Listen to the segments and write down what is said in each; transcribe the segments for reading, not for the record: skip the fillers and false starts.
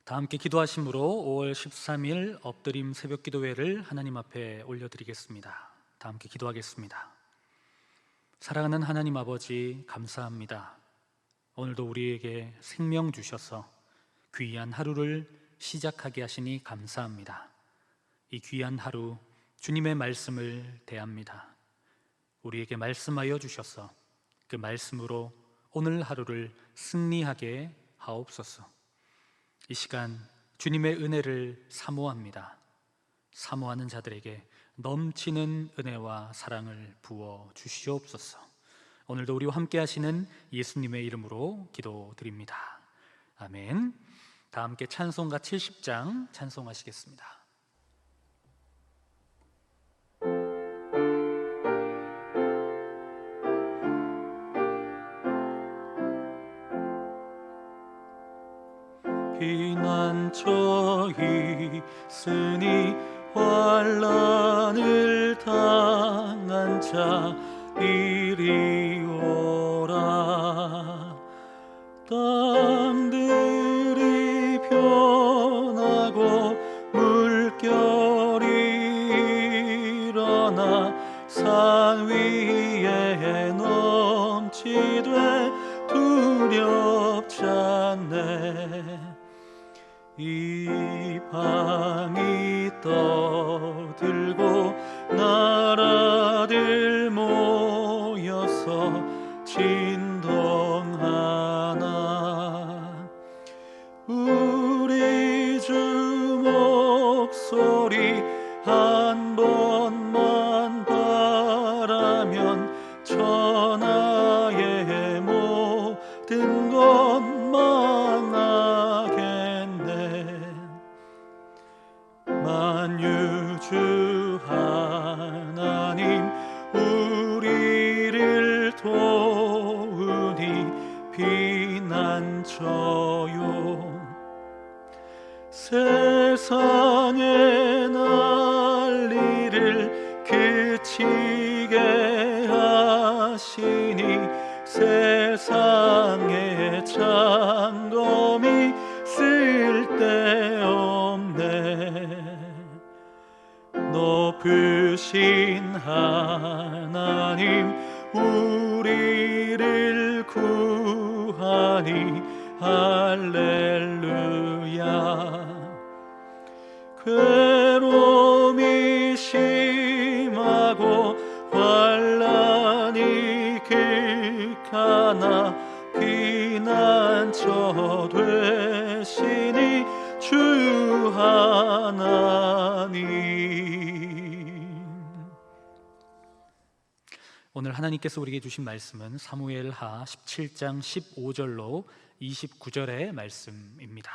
다 함께 기도하심으로 5월 13일 엎드림 새벽기도회를 하나님 앞에 올려드리겠습니다. 다 함께 기도하겠습니다. 사랑하는 하나님 아버지, 감사합니다. 오늘도 우리에게 생명 주셔서 귀한 하루를 시작하게 하시니 감사합니다. 이 귀한 하루 주님의 말씀을 대합니다. 우리에게 말씀하여 주셔서 그 말씀으로 오늘 하루를 승리하게 하옵소서. 이 시간 주님의 은혜를 사모합니다. 사모하는 자들에게 넘치는 은혜와 사랑을 부어 주시옵소서. 오늘도 우리와 함께 하시는 예수님의 이름으로 기도드립니다. 아멘. 다 함께 찬송가 70장 찬송하시겠습니다. 피난처 있으니 환난을 당한 자 이리 오라. 땅들이 변하고 물결이 일어나 산 위에 넘치되 두렵지 않네. 이방이 떠들고 나라들 모여서 진동하나. 우리 주 목소리 한 번만 바라면 천하의 모든 것 망하겠네. 만유주 하나님 우리를 도우니 피난처요. 세상의 난리를 그치게 하시니 세상의 장dom이 쓸데없네. 높으신 하나님 우리를 구하니 할렐루야. 괴로움이 심하고 환난이 극하나 피난처 되시니 주 하나님. 오늘 하나님께서 우리에게 주신 말씀은 사무엘하 17장 15절로 29절의 말씀입니다.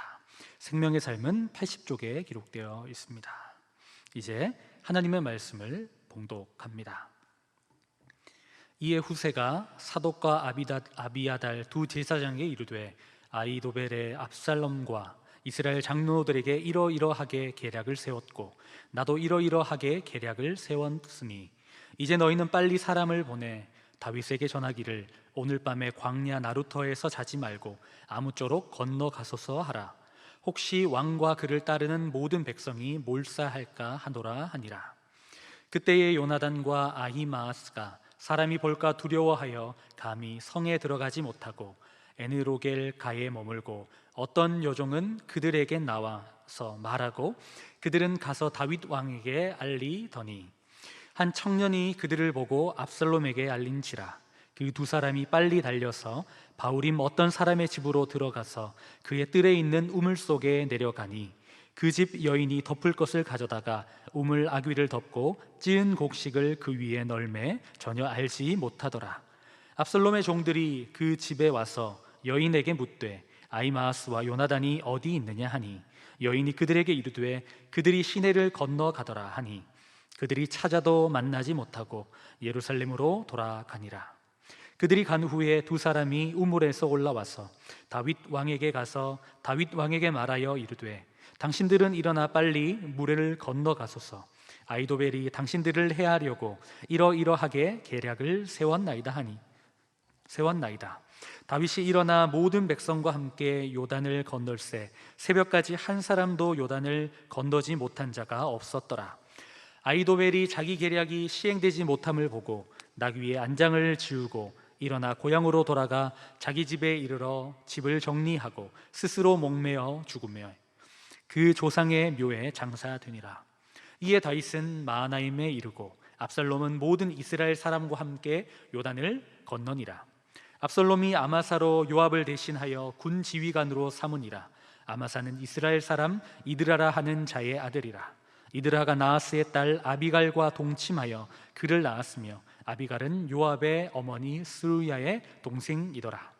생명의 삶은 80쪽에 기록되어 있습니다. 이제 하나님의 말씀을 봉독합니다. 이에 후세가 사독과 아비아달 두 제사장에게 이르되 아히도벨의 압살롬과 이스라엘 장로들에게 이러이러하게 계략을 세웠고 나도 이러이러하게 계략을 세웠으니 이제 너희는 빨리 사람을 보내 다윗에게 전하기를 오늘 밤에 광야 나루터에서 자지 말고 아무쪼록 건너가소서 하라. 혹시 왕과 그를 따르는 모든 백성이 몰사할까 하노라 하니라. 그때에 요나단과 아히마아스가 사람이 볼까 두려워하여 감히 성에 들어가지 못하고 에느로겔 가에 머물고 어떤 여종은 그들에게 나와서 말하고 그들은 가서 다윗 왕에게 알리더니 한 청년이 그들을 보고 압살롬에게 알린지라. 그 두 사람이 빨리 달려서 바울임 어떤 사람의 집으로 들어가서 그의 뜰에 있는 우물 속에 내려가니 그 집 여인이 덮을 것을 가져다가 우물 아귀를 덮고 찌은 곡식을 그 위에 널매 전혀 알지 못하더라. 압살롬의 종들이 그 집에 와서 여인에게 묻되 아히마아스와 요나단이 어디 있느냐 하니 여인이 그들에게 이르되 그들이 시내를 건너가더라 하니 그들이 찾아도 만나지 못하고 예루살렘으로 돌아가니라. 그들이 간 후에 두 사람이 우물에서 올라와서 다윗 왕에게 가서 다윗 왕에게 말하여 이르되 당신들은 일어나 빨리 물을 건너가소서. 아히도벨이 당신들을 해하려고 이러이러하게 계략을 세웠나이다. 다윗이 일어나 모든 백성과 함께 요단을 건널세 새벽까지 한 사람도 요단을 건너지 못한 자가 없었더라. 아히도벨이 자기 계략이 시행되지 못함을 보고 나귀의 안장을 지우고 일어나 고향으로 돌아가 자기 집에 이르러 집을 정리하고 스스로 목매어 죽으며 그 조상의 묘에 장사되니라. 이에 다윗은 마하나임에 이르고 압살롬은 모든 이스라엘 사람과 함께 요단을 건너니라. 압살롬이 아마사로 요압을 대신하여 군 지휘관으로 삼으니라. 아마사는 이스라엘 사람 이드라라 하는 자의 아들이라. 이드라가 나하스의 딸 아비갈과 동침하여 그를 낳았으며 아비갈은 요압의 어머니 스루야의 동생이더라.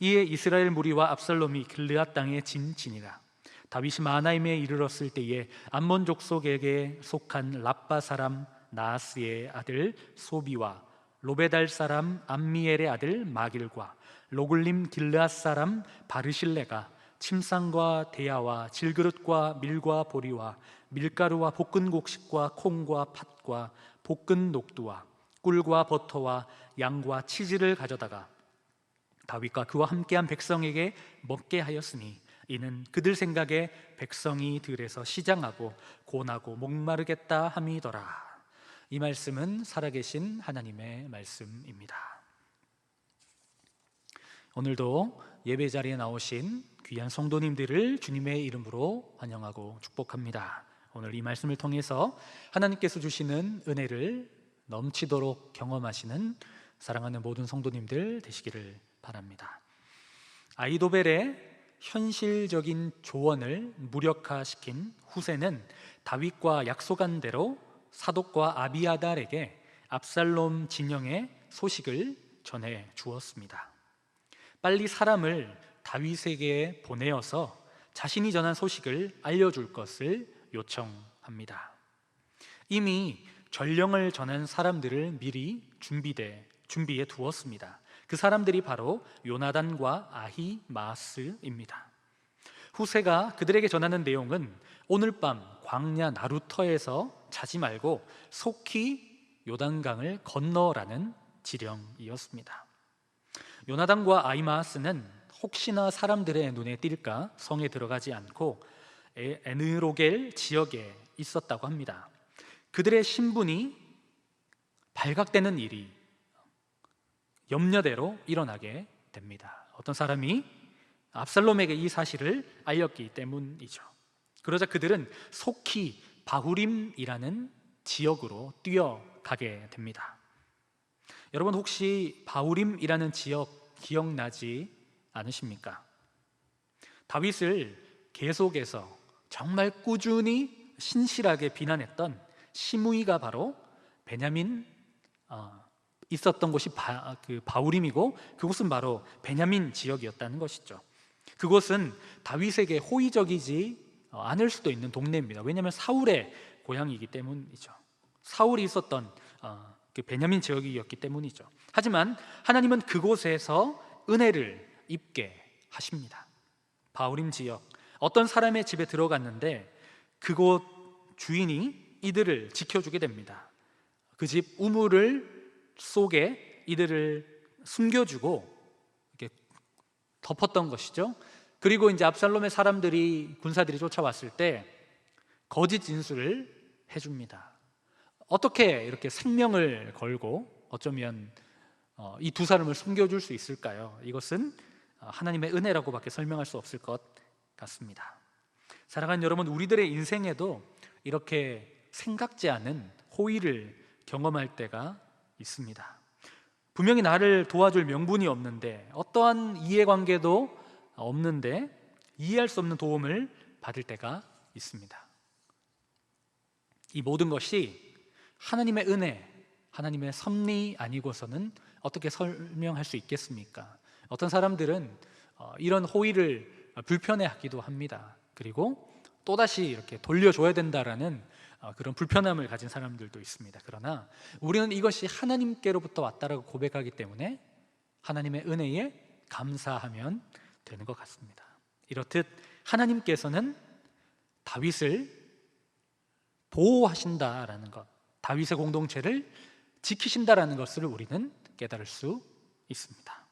이에 이스라엘 무리와 압살롬이 길르앗 땅에 진치니라. 다윗이 마하나임에 이르렀을 때에 암몬 족속에게 속한 랍바 사람 나하스의 아들 소비와 로베달 사람 암미엘의 아들 마길과 로글림 길르앗 사람 바르실레가 침상과 대야와 질그릇과 밀과 보리와 밀가루와 볶은 곡식과 콩과 팥과 볶은 녹두와 꿀과 버터와 양과 치즈를 가져다가 다윗과 그와 함께한 백성에게 먹게 하였으니 이는 그들 생각에 백성이 들에서 시장하고 고나고 목마르겠다 함이더라. 이 말씀은 살아계신 하나님의 말씀입니다. 오늘도 예배 자리에 나오신 귀한 성도님들을 주님의 이름으로 환영하고 축복합니다. 오늘 이 말씀을 통해서 하나님께서 주시는 은혜를 넘치도록 경험하시는 사랑하는 모든 성도님들 되시기를 바랍니다. 아히도벨의 현실적인 조언을 무력화시킨 후세는 다윗과 약속한 대로 사독과 아비아달에게 압살롬 진영의 소식을 전해 주었습니다. 빨리 사람을 다윗에게 보내어서 자신이 전한 소식을 알려줄 것을 요청합니다. 이미 전령을 전한 사람들을 미리 준비해 두었습니다. 그 사람들이 바로 요나단과 아히마스입니다. 후세가 그들에게 전하는 내용은 오늘 밤 광야 나루터에서 자지 말고 속히 요단강을 건너라는 지령이었습니다. 요나단과 아히마스는 혹시나 사람들의 눈에 띌까 성에 들어가지 않고 에느로겔 지역에 있었다고 합니다. 그들의 신분이 발각되는 일이 염려대로 일어나게 됩니다. 어떤 사람이 압살롬에게 이 사실을 알렸기 때문이죠. 그러자 그들은 속히 바후림이라는 지역으로 뛰어가게 됩니다. 여러분 혹시 바후림이라는 지역 기억나지 않으십니까? 다윗을 계속해서 정말 꾸준히 신실하게 비난했던 시므이가 바로 베냐민 있었던 곳이 바후림이고 그곳은 바로 베냐민 지역이었다는 것이죠. 그곳은 다윗에게 호의적이지 않을 수도 있는 동네입니다. 왜냐하면 사울의 고향이기 때문이죠. 사울이 있었던 그 베냐민 지역이었기 때문이죠. 하지만 하나님은 그곳에서 은혜를 입게 하십니다. 바후림 지역 어떤 사람의 집에 들어갔는데 그곳 주인이 이들을 지켜주게 됩니다. 그 집 우물 속에 이들을 숨겨주고 이렇게 덮었던 것이죠. 그리고 이제 압살롬의 군사들이 쫓아왔을 때 거짓 진술을 해줍니다. 어떻게 이렇게 생명을 걸고 어쩌면 이 두 사람을 숨겨줄 수 있을까요? 이것은 하나님의 은혜라고밖에 설명할 수 없을 것 같습니다. 사랑하는 여러분, 우리들의 인생에도 이렇게 생각지 않은 호의를 경험할 때가 있습니다. 분명히 나를 도와줄 명분이 없는데 어떠한 이해관계도 없는데 이해할 수 없는 도움을 받을 때가 있습니다. 이 모든 것이 하나님의 은혜, 하나님의 섭리 아니고서는 어떻게 설명할 수 있겠습니까? 어떤 사람들은 이런 호의를 불편해하기도 합니다. 그리고 또다시 이렇게 돌려줘야 된다라는 그런 불편함을 가진 사람들도 있습니다. 그러나 우리는 이것이 하나님께로부터 왔다라고 고백하기 때문에 하나님의 은혜에 감사하면 되는 것 같습니다. 이렇듯 하나님께서는 다윗을 보호하신다라는 것, 다윗의 공동체를 지키신다라는 것을 우리는 깨달을 수 있습니다.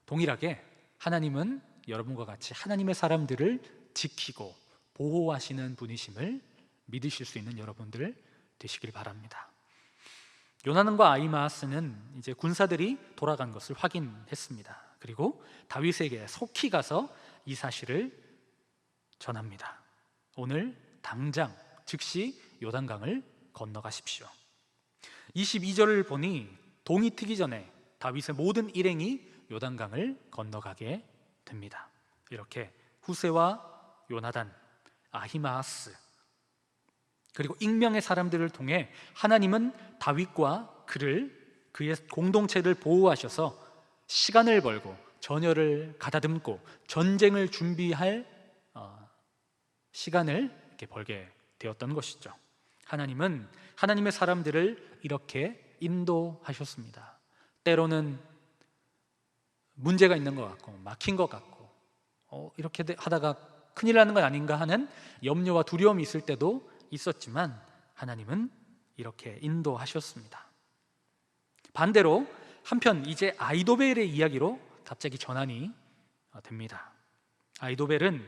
동일하게 하나님은 여러분과 같이 하나님의 사람들을 지키고 보호하시는 분이심을 믿으실 수 있는 여러분들 되시길 바랍니다. 요나단과 아히마아스는 이제 군사들이 돌아간 것을 확인했습니다. 그리고 다윗에게 속히 가서 이 사실을 전합니다. 오늘 당장 즉시 요단강을 건너가십시오. 22절을 보니 동이 트기 전에 다윗의 모든 일행이 요단강을 건너가게 됩니다. 이렇게 후세와 요나단, 아히마아스 그리고 익명의 사람들을 통해 하나님은 다윗과 그의 공동체를 보호하셔서 시간을 벌고 전열을 가다듬고 전쟁을 준비할 시간을 이렇게 벌게 되었던 것이죠. 하나님은 하나님의 사람들을 이렇게 인도하셨습니다. 때로는 문제가 있는 것 같고 막힌 것 같고 이렇게 하다가 큰일 나는 건 아닌가 하는 염려와 두려움이 있을 때도 있었지만 하나님은 이렇게 인도하셨습니다. 반대로 한편 이제 아히도벨의 이야기로 갑자기 전환이 됩니다. 아히도벨은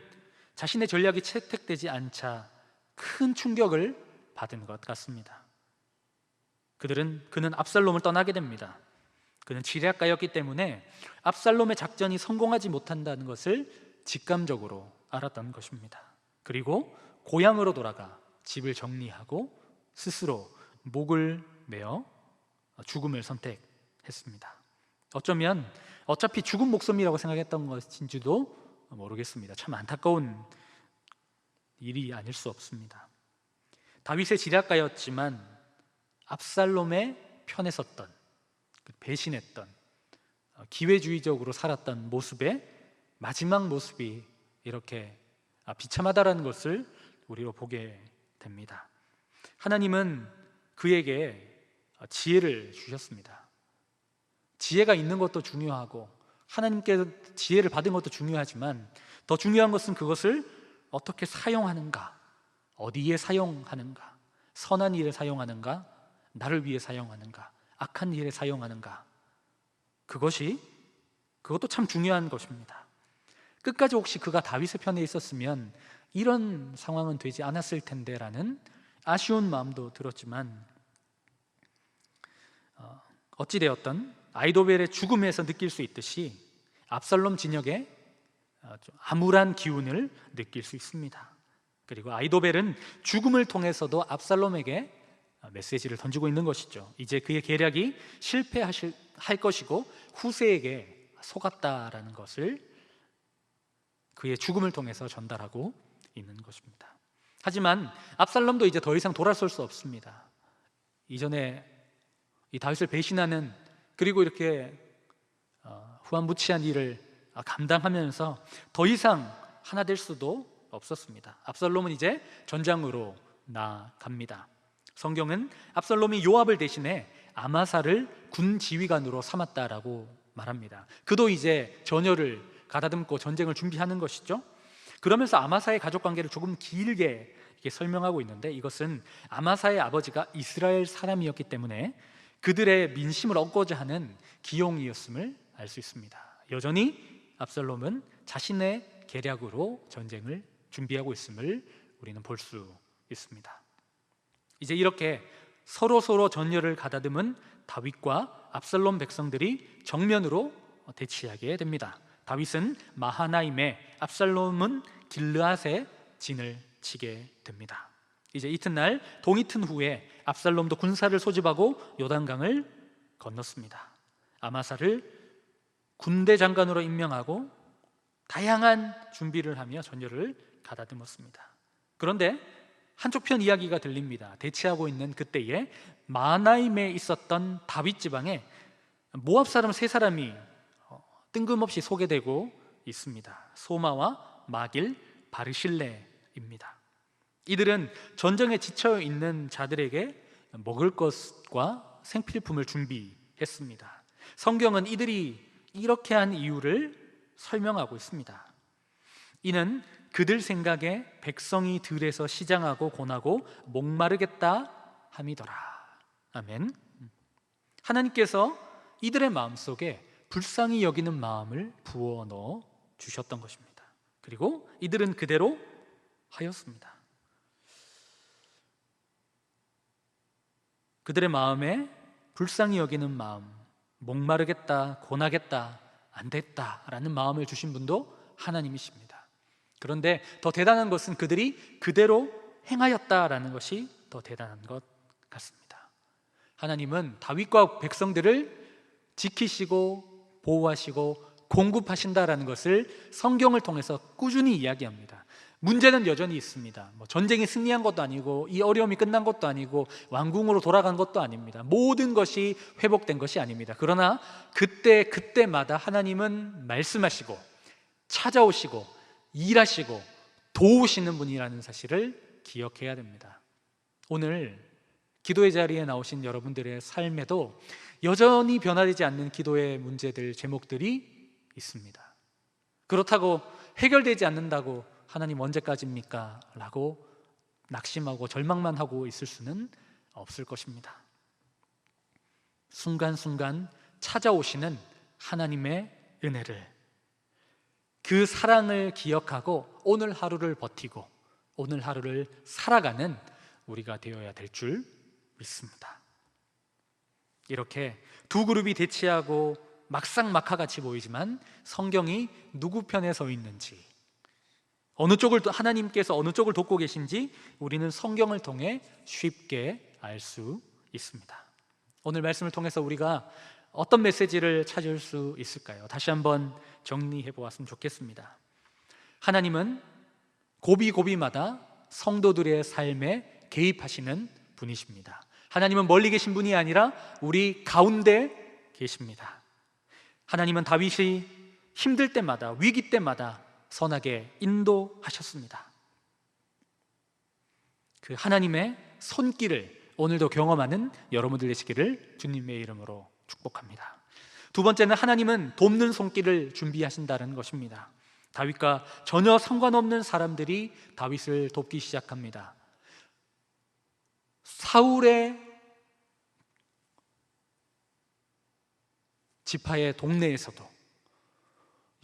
자신의 전략이 채택되지 않자 큰 충격을 받은 것 같습니다. 그는 압살롬을 떠나게 됩니다. 그는 지략가였기 때문에 압살롬의 작전이 성공하지 못한다는 것을 직감적으로 알았던 것입니다. 그리고 고향으로 돌아가 집을 정리하고 스스로 목을 메어 죽음을 선택했습니다. 어쩌면 어차피 죽은 목숨이라고 생각했던 것인지도 모르겠습니다. 참 안타까운 일이 아닐 수 없습니다. 다윗의 지략가였지만 압살롬의 편에 섰던, 배신했던, 기회주의적으로 살았던 모습의 마지막 모습이 이렇게 비참하다라는 것을 우리로 보게 됩니다. 하나님은 그에게 지혜를 주셨습니다. 지혜가 있는 것도 중요하고 하나님께 지혜를 받은 것도 중요하지만 더 중요한 것은 그것을 어떻게 사용하는가, 어디에 사용하는가, 선한 일에 사용하는가, 나를 위해 사용하는가, 악한 일에 사용하는가, 그것도 참 중요한 것입니다. 끝까지 혹시 그가 다윗의 편에 있었으면 이런 상황은 되지 않았을 텐데라는 아쉬운 마음도 들었지만 어찌되었든 아히도벨의 죽음에서 느낄 수 있듯이 압살롬 진영에 암울한 기운을 느낄 수 있습니다. 그리고 아히도벨은 죽음을 통해서도 압살롬에게 메시지를 던지고 있는 것이죠. 이제 그의 계략이 실패할 것이고 후세에게 속았다라는 것을 그의 죽음을 통해서 전달하고 있는 것입니다. 하지만 압살롬도 이제 더 이상 돌아설 수 없습니다. 이전에 이 다윗을 배신하는 그리고 이렇게 후한무치한 일을 감당하면서 더 이상 하나 될 수도 없었습니다. 압살롬은 이제 전장으로 나갑니다. 성경은 압살롬이 요압을 대신해 아마사를 군 지휘관으로 삼았다라고 말합니다. 그도 이제 전열을 가다듬고 전쟁을 준비하는 것이죠. 그러면서 아마사의 가족관계를 조금 길게 이렇게 설명하고 있는데 이것은 아마사의 아버지가 이스라엘 사람이었기 때문에 그들의 민심을 얻고자 하는 기용이었음을 알 수 있습니다. 여전히 압살롬은 자신의 계략으로 전쟁을 준비하고 있음을 우리는 볼 수 있습니다. 이제 이렇게 서로 전열을 가다듬은 다윗과 압살롬 백성들이 정면으로 대치하게 됩니다. 다윗은 마하나임에, 압살롬은 길르앗에 진을 치게 됩니다. 이제 이튿날 동이 튼 후에 압살롬도 군사를 소집하고 요단강을 건넜습니다. 아마사를 군대 장관으로 임명하고 다양한 준비를 하며 전열을 가다듬었습니다. 그런데 한쪽 편 이야기가 들립니다. 대치하고 있는 그때에 마하나임에 있었던 다윗 지방에 모압 사람 세 사람이 뜬금없이 소개되고 있습니다. 소마와 마길, 바르실레입니다. 이들은 전쟁에 지쳐 있는 자들에게 먹을 것과 생필품을 준비했습니다. 성경은 이들이 이렇게 한 이유를 설명하고 있습니다. 이는 그들 생각에 백성이 들에서 시장하고 고나고 목마르겠다 함이더라. 아멘. 하나님께서 이들의 마음속에 불쌍히 여기는 마음을 부어 넣어 주셨던 것입니다. 그리고 이들은 그대로 하였습니다. 그들의 마음에 불쌍히 여기는 마음, 목마르겠다, 고나겠다, 안 됐다라는 마음을 주신 분도 하나님이십니다. 그런데 더 대단한 것은 그들이 그대로 행하였다라는 것이 더 대단한 것 같습니다. 하나님은 다윗과 백성들을 지키시고 보호하시고 공급하신다라는 것을 성경을 통해서 꾸준히 이야기합니다. 문제는 여전히 있습니다. 전쟁이 승리한 것도 아니고 이 어려움이 끝난 것도 아니고 왕궁으로 돌아간 것도 아닙니다. 모든 것이 회복된 것이 아닙니다. 그러나 그때마다 하나님은 말씀하시고 찾아오시고 일하시고 도우시는 분이라는 사실을 기억해야 됩니다. 오늘 기도의 자리에 나오신 여러분들의 삶에도 여전히 변화되지 않는 기도의 문제들, 제목들이 있습니다. 그렇다고 해결되지 않는다고 하나님 언제까지입니까? 라고 낙심하고 절망만 하고 있을 수는 없을 것입니다. 순간순간 찾아오시는 하나님의 은혜를, 그 사랑을 기억하고 오늘 하루를 버티고 오늘 하루를 살아가는 우리가 되어야 될 줄 믿습니다. 이렇게 두 그룹이 대치하고 막상막하같이 보이지만 성경이 누구 편에 서 있는지, 어느 쪽을 하나님께서 어느 쪽을 돕고 계신지 우리는 성경을 통해 쉽게 알 수 있습니다. 오늘 말씀을 통해서 우리가 어떤 메시지를 찾을 수 있을까요? 다시 한번 정리해 보았으면 좋겠습니다. 하나님은 고비고비마다 성도들의 삶에 개입하시는 분이십니다. 하나님은 멀리 계신 분이 아니라 우리 가운데 계십니다. 하나님은 다윗이 힘들 때마다, 위기 때마다 선하게 인도하셨습니다. 그 하나님의 손길을 오늘도 경험하는 여러분들 되시기를 주님의 이름으로 축복합니다. 두 번째는 하나님은 돕는 손길을 준비하신다는 것입니다. 다윗과 전혀 상관없는 사람들이 다윗을 돕기 시작합니다. 사울의 지파의 동네에서도,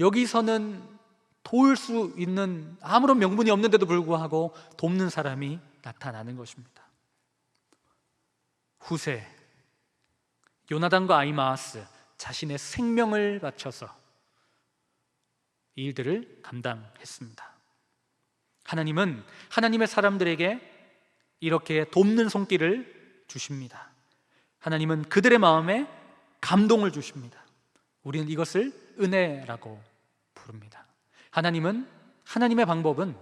여기서는 도울 수 있는 아무런 명분이 없는데도 불구하고 돕는 사람이 나타나는 것입니다. 후세, 요나단과 아히마아스, 자신의 생명을 바쳐서 이 일들을 감당했습니다. 하나님은 하나님의 사람들에게 이렇게 돕는 손길을 주십니다. 하나님은 그들의 마음에 감동을 주십니다. 우리는 이것을 은혜라고 부릅니다. 하나님의 방법은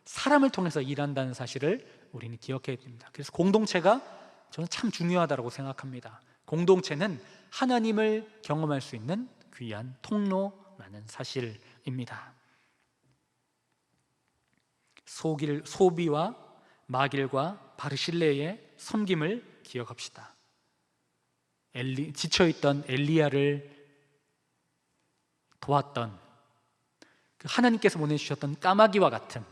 사람을 통해서 일한다는 사실을 우리는 기억해야 됩니다. 그래서 공동체가 저는 참 중요하다고 생각합니다. 공동체는 하나님을 경험할 수 있는 귀한 통로라는 사실입니다. 소비와 마길과 바르실레의 섬김을 기억합시다. 지쳐있던 엘리야를 도왔던 그 하나님께서 보내주셨던 까마귀와 같은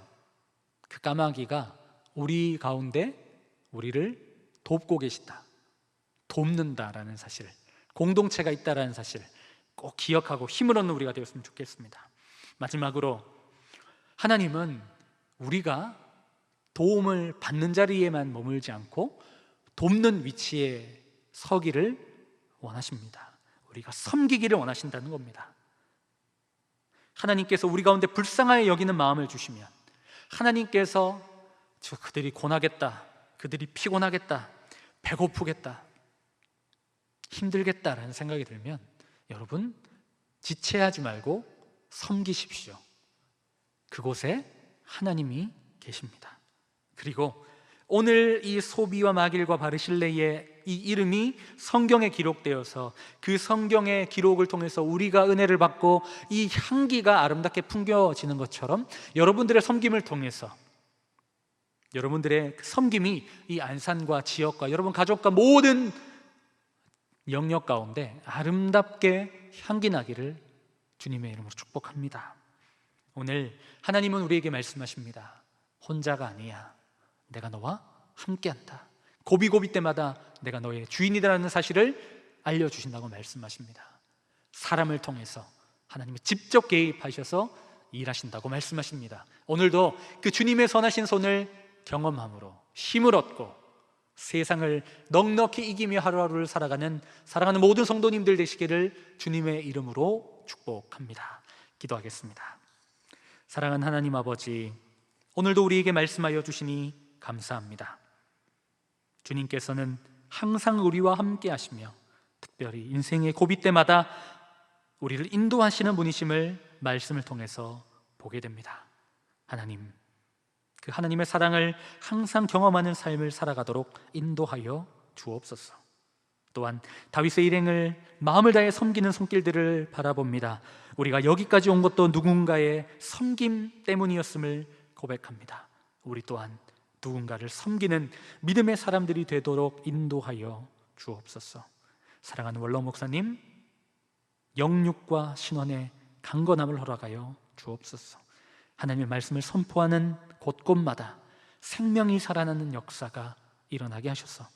그 까마귀가 우리 가운데 우리를 돕고 계시다, 돕는다라는 사실, 공동체가 있다라는 사실 꼭 기억하고 힘을 얻는 우리가 되었으면 좋겠습니다. 마지막으로 하나님은 우리가 도움을 받는 자리에만 머물지 않고 돕는 위치에 서기를 원하십니다. 우리가 섬기기를 원하신다는 겁니다. 하나님께서 우리 가운데 불쌍하게 여기는 마음을 주시면, 하나님께서 그들이 고나겠다, 그들이 피곤하겠다, 배고프겠다, 힘들겠다라는 생각이 들면 여러분 지체하지 말고 섬기십시오. 그곳에 하나님이 계십니다. 그리고 오늘 이 소비와 마길과 바르실레이의 이 이름이 성경에 기록되어서 그 성경의 기록을 통해서 우리가 은혜를 받고 이 향기가 아름답게 풍겨지는 것처럼 여러분들의 섬김을 통해서, 여러분들의 섬김이 이 안산과 지역과 여러분 가족과 모든 영역 가운데 아름답게 향기 나기를 주님의 이름으로 축복합니다. 오늘 하나님은 우리에게 말씀하십니다. 혼자가 아니야. 내가 너와 함께한다. 고비고비 때마다 내가 너의 주인이라는 사실을 알려주신다고 말씀하십니다. 사람을 통해서 하나님이 직접 개입하셔서 일하신다고 말씀하십니다. 오늘도 그 주님의 선하신 손을 경험함으로 힘을 얻고 세상을 넉넉히 이기며 하루하루를 살아가는 사랑하는 모든 성도님들 되시기를 주님의 이름으로 축복합니다. 기도하겠습니다. 사랑하는 하나님 아버지, 오늘도 우리에게 말씀하여 주시니 감사합니다. 주님께서는 항상 우리와 함께 하시며 특별히 인생의 고비 때마다 우리를 인도하시는 분이심을 말씀을 통해서 보게 됩니다. 하나님, 그 하나님의 사랑을 항상 경험하는 삶을 살아가도록 인도하여 주옵소서. 또한 다윗의 일행을 마음을 다해 섬기는 손길들을 바라봅니다. 우리가 여기까지 온 것도 누군가의 섬김 때문이었음을 고백합니다. 우리 또한 누군가를 섬기는 믿음의 사람들이 되도록 인도하여 주옵소서. 사랑하는 원로 목사님, 영육과 신원의 강건함을 허락하여 주옵소서. 하나님의 말씀을 선포하는 곳곳마다 생명이 살아나는 역사가 일어나게 하셔서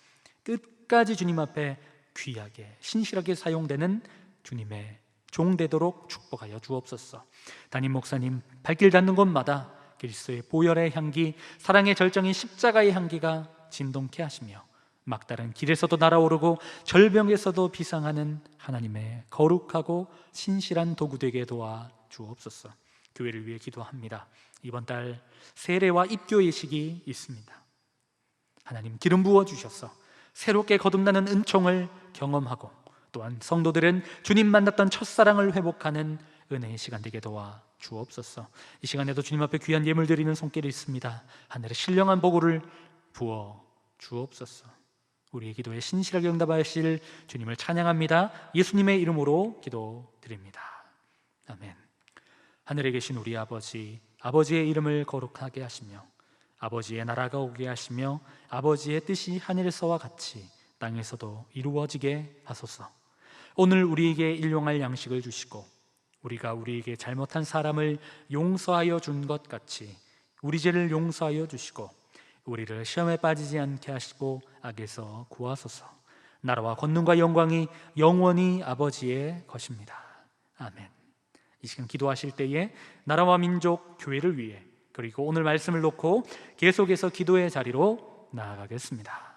끝까지 주님 앞에 귀하게 신실하게 사용되는 주님의 종 되도록 축복하여 주옵소서. 담임 목사님 발길 닿는 곳마다 그리스도의 보혈의 향기, 사랑의 절정인 십자가의 향기가 진동케 하시며 막다른 길에서도 날아오르고 절벽에서도 비상하는 하나님의 거룩하고 신실한 도구 되게 도와 주옵소서. 교회를 위해 기도합니다. 이번 달 세례와 입교 예식이 있습니다. 하나님 기름 부어 주셔서 새롭게 거듭나는 은총을 경험하고 또한 성도들은 주님 만났던 첫사랑을 회복하는 은혜의 시간 되게 도와 주옵소서. 이 시간에도 주님 앞에 귀한 예물 드리는 손길이 있습니다. 하늘의 신령한 보고를 부어 주옵소서. 우리의 기도에 신실하게 응답하실 주님을 찬양합니다. 예수님의 이름으로 기도드립니다. 아멘. 하늘에 계신 우리 아버지, 아버지의 이름을 거룩하게 하시며 아버지의 나라가 오게 하시며 아버지의 뜻이 하늘에서와 같이 땅에서도 이루어지게 하소서. 오늘 우리에게 일용할 양식을 주시고 우리가 우리에게 잘못한 사람을 용서하여 준 것 같이 우리 죄를 용서하여 주시고 우리를 시험에 빠지지 않게 하시고 악에서 구하소서. 나라와 권능과 영광이 영원히 아버지의 것입니다. 아멘. 이 시간 기도하실 때에 나라와 민족, 교회를 위해 그리고 오늘 말씀을 놓고 계속해서 기도의 자리로 나아가겠습니다.